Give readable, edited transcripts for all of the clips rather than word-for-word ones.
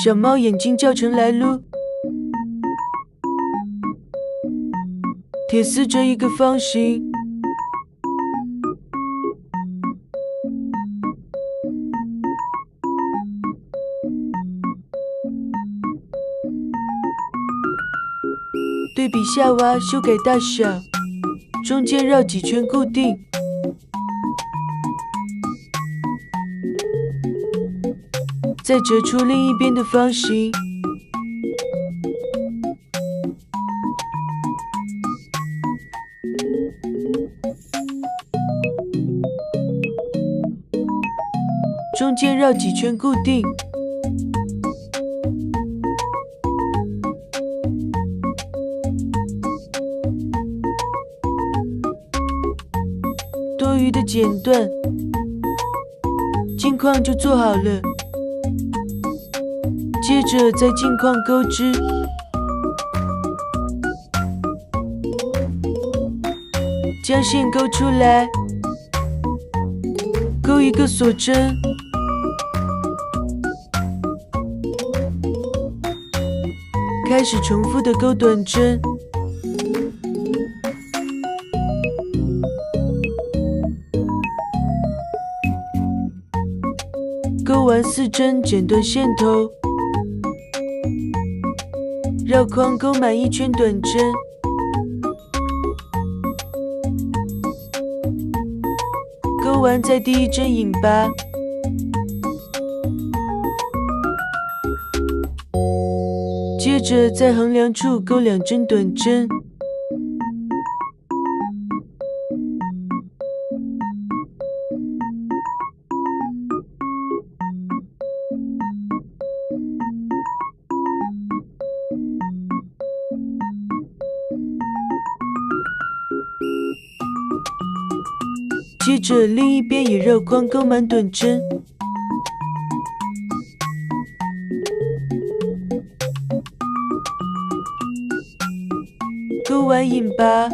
小猫眼睛叫成来噜。铁丝成一个方形，对比下挖，修改大小，中间绕几圈固定。再折出另一边的方形。中间绕几圈固定。多余的剪断，镜框就做好了。接着在镜框钩织，将线勾出来，钩一个锁针，开始重复的钩短针。钩完4针，剪断线头，绕框钩满1圈短针，钩完在第1针引拔，接着在横梁处钩2针短针，接着另一边也绕框钩满短针，钩完引拔，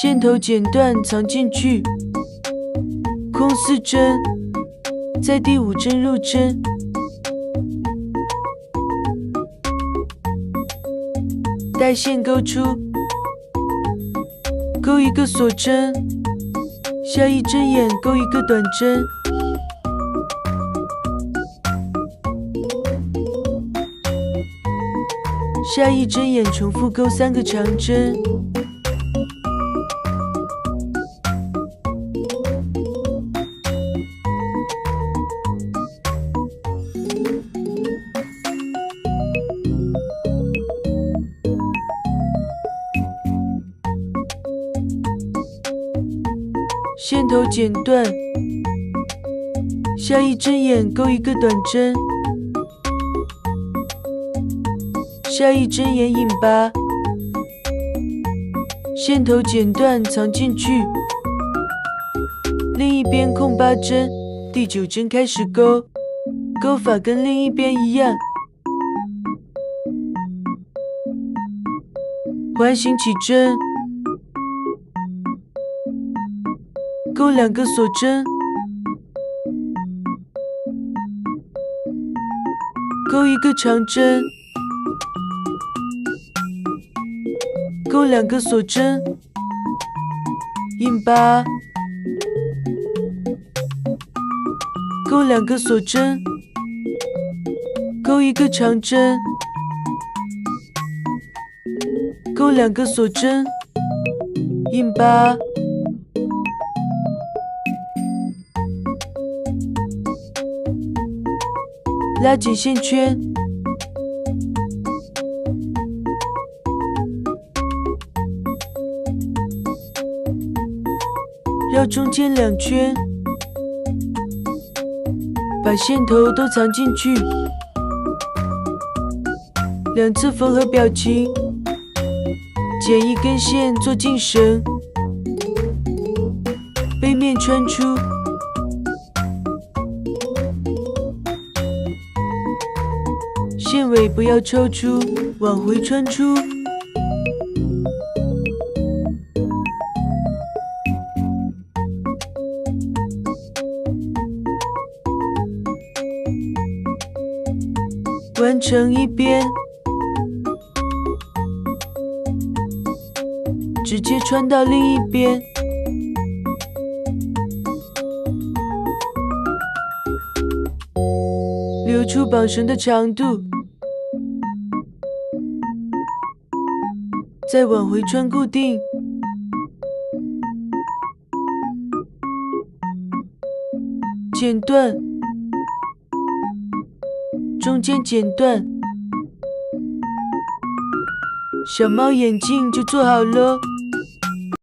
线头剪断藏进去，空4针，在第5针入针，带线钩出，钩一个锁针，下1针眼钩一个短针，下1针眼重复钩3个长针，线头剪断，下1针眼钩一个短针，下1针眼引拔，线头剪断藏进去，另一边空8针，第9针开始钩，钩法跟另一边一样，环形起针，钩2个锁针，钩一个长针，钩2个锁针，引拔，钩2个锁针，钩一个长针，钩2个锁针，引拔，拉紧线圈，绕中间2圈，把线头都藏进去，两侧缝合表情，剪1根线做进绳，背面穿出，线尾不要抽出，往回穿出，完成一边，直接穿到另一边。留出绑绳的长度，再往回穿固定。剪断，中间剪断，小猫眼镜就做好了。